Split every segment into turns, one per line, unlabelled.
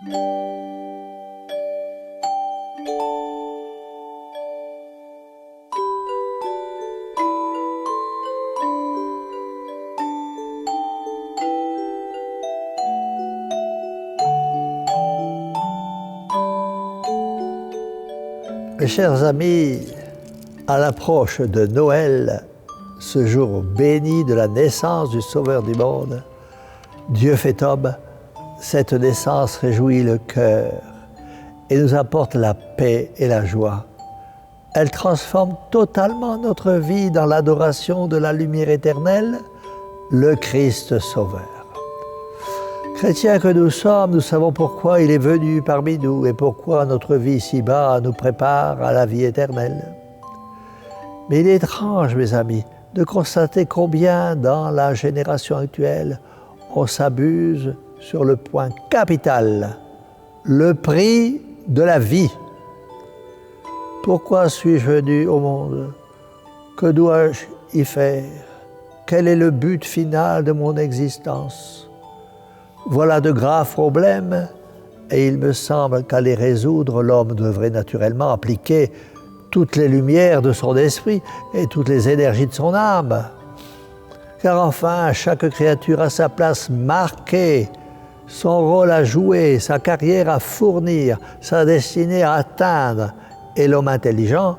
Mes chers amis, à l'approche de Noël, ce jour béni de la naissance du Sauveur du monde, Dieu fait homme, cette naissance réjouit le cœur et nous apporte la paix et la joie. Elle transforme totalement notre vie dans l'adoration de la lumière éternelle, le Christ Sauveur. Chrétiens que nous sommes, nous savons pourquoi il est venu parmi nous et pourquoi notre vie ici-bas nous prépare à la vie éternelle. Mais il est étrange, mes amis, de constater combien dans la génération actuelle, on s'abuse sur le point capital, le prix de la vie. Pourquoi suis-je venu au monde? Que dois-je y faire? Quel est le but final de mon existence? Voilà de graves problèmes et il me semble qu'à les résoudre, l'homme devrait naturellement appliquer toutes les lumières de son esprit et toutes les énergies de son âme. Car enfin, chaque créature a sa place marquée, son rôle à jouer, sa carrière à fournir, sa destinée à atteindre. Et l'homme intelligent,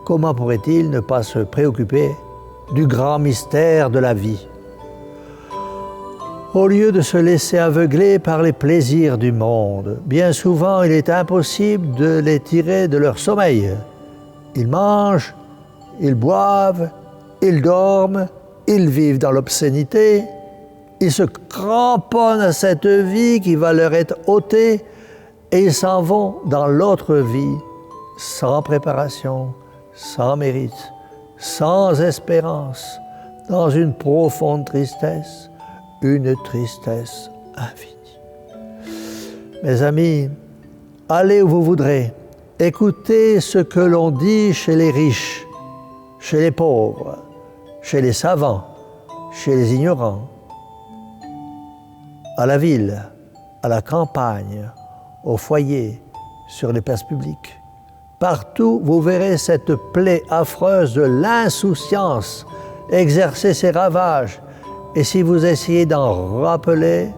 comment pourrait-il ne pas se préoccuper du grand mystère de la vie? Au lieu de se laisser aveugler par les plaisirs du monde, bien souvent il est impossible de les tirer de leur sommeil. Ils mangent, ils boivent, ils dorment, ils vivent dans l'obscénité, ils se cramponnent à cette vie qui va leur être ôtée et ils s'en vont dans l'autre vie sans préparation, sans mérite, sans espérance, dans une profonde tristesse. Une tristesse infinie. Mes amis, allez où vous voudrez, écoutez ce que l'on dit chez les riches, chez les pauvres, chez les savants, chez les ignorants, à la ville, à la campagne, au foyer, sur les places publiques. Partout, vous verrez cette plaie affreuse de l'insouciance exercer ses ravages. Et si vous essayez d'en rappeler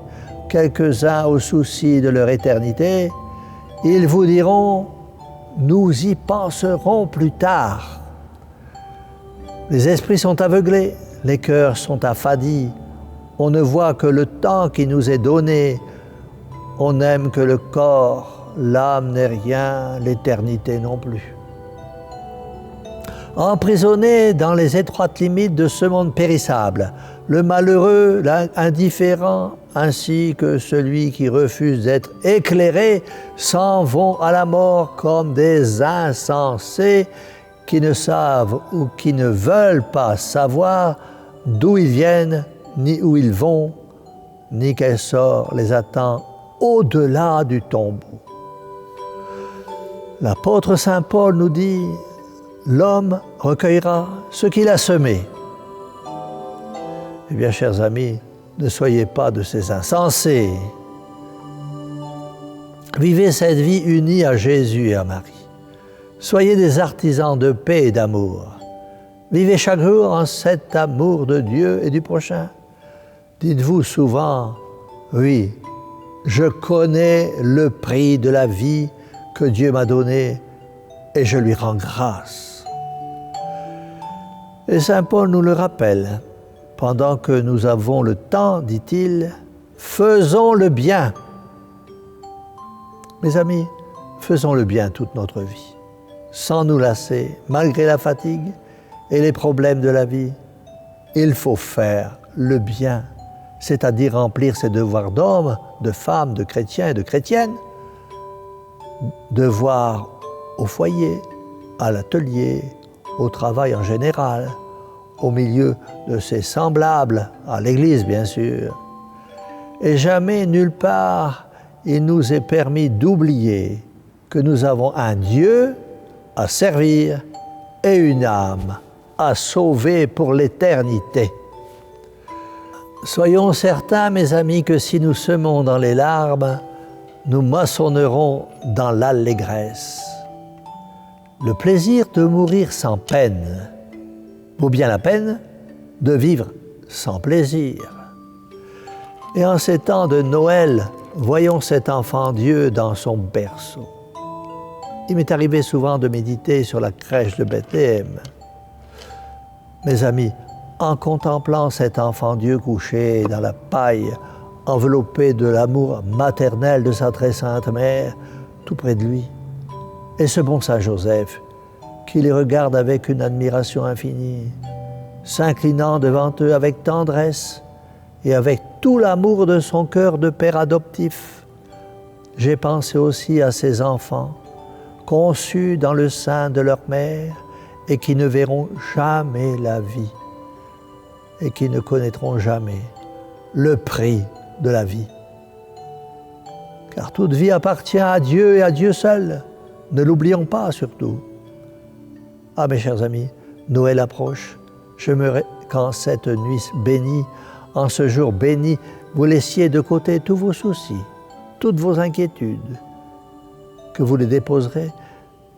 quelques-uns aux soucis de leur éternité, ils vous diront « nous y penserons plus tard ». Les esprits sont aveuglés, les cœurs sont affadis, on ne voit que le temps qui nous est donné, on n'aime que le corps, l'âme n'est rien, l'éternité non plus. Emprisonné dans les étroites limites de ce monde périssable, le malheureux, l'indifférent, ainsi que celui qui refuse d'être éclairé, s'en vont à la mort comme des insensés qui ne savent ou qui ne veulent pas savoir d'où ils viennent, ni où ils vont, ni quel sort les attend au-delà du tombeau. L'apôtre Saint Paul nous dit « L'homme recueillera ce qu'il a semé ». Eh bien, chers amis, ne soyez pas de ces insensés. Vivez cette vie unie à Jésus et à Marie. Soyez des artisans de paix et d'amour. Vivez chaque jour en cet amour de Dieu et du prochain. Dites-vous souvent, oui, je connais le prix de la vie que Dieu m'a donné et je lui rends grâce. Et Saint Paul nous le rappelle. Pendant que nous avons le temps, dit-il, faisons le bien. Mes amis, faisons le bien toute notre vie, sans nous lasser, malgré la fatigue et les problèmes de la vie. Il faut faire le bien, c'est-à-dire remplir ses devoirs d'homme, de femme, de chrétien et de chrétienne, devoirs au foyer, à l'atelier, au travail en général, au milieu de ses semblables, à l'Église bien sûr. Et jamais, nulle part, il nous est permis d'oublier que nous avons un Dieu à servir et une âme à sauver pour l'éternité. Soyons certains, mes amis, que si nous semons dans les larmes, nous moissonnerons dans l'allégresse. Le plaisir de mourir sans peine, ou bien la peine de vivre sans plaisir. Et en ces temps de Noël, voyons cet enfant Dieu dans son berceau. Il m'est arrivé souvent de méditer sur la crèche de Bethléem. Mes amis, en contemplant cet enfant Dieu couché dans la paille, enveloppé de l'amour maternel de sa très sainte mère, tout près de lui, et ce bon Saint Joseph, qui les regarde avec une admiration infinie, s'inclinant devant eux avec tendresse et avec tout l'amour de son cœur de père adoptif. J'ai pensé aussi à ces enfants, conçus dans le sein de leur mère et qui ne verront jamais la vie et qui ne connaîtront jamais le prix de la vie. Car toute vie appartient à Dieu et à Dieu seul. Ne l'oublions pas surtout. Ah mes chers amis, Noël approche. J'aimerais qu'en cette nuit bénie, en ce jour béni, vous laissiez de côté tous vos soucis, toutes vos inquiétudes, que vous les déposerez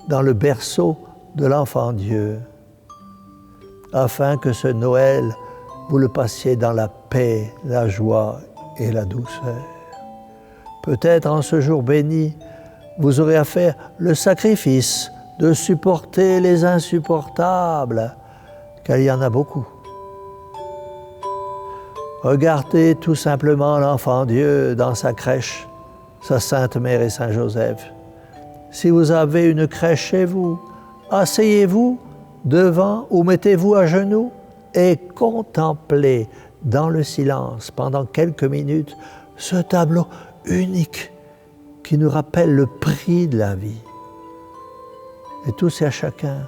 dans le berceau de l'enfant Dieu, afin que ce Noël, vous le passiez dans la paix, la joie et la douceur. Peut-être en ce jour béni, vous aurez à faire le sacrifice de supporter les insupportables, car il y en a beaucoup. Regardez tout simplement l'enfant Dieu dans sa crèche, sa Sainte Mère et Saint Joseph. Si vous avez une crèche chez vous, asseyez-vous devant ou mettez-vous à genoux et contemplez dans le silence pendant quelques minutes ce tableau unique qui nous rappelle le prix de la vie. Et tous et à chacun,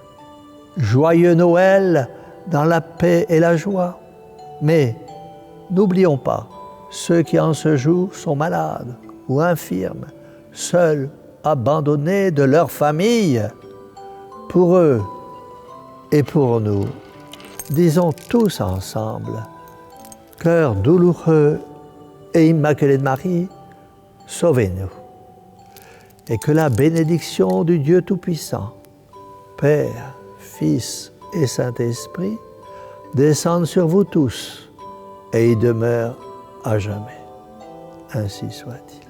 joyeux Noël dans la paix et la joie. Mais n'oublions pas ceux qui en ce jour sont malades ou infirmes, seuls, abandonnés de leur famille. Pour eux et pour nous, disons tous ensemble, cœur douloureux et immaculé de Marie, sauvez-nous. Et que la bénédiction du Dieu Tout-Puissant, Père, Fils et Saint-Esprit, descende sur vous tous et y demeure à jamais. Ainsi soit-il.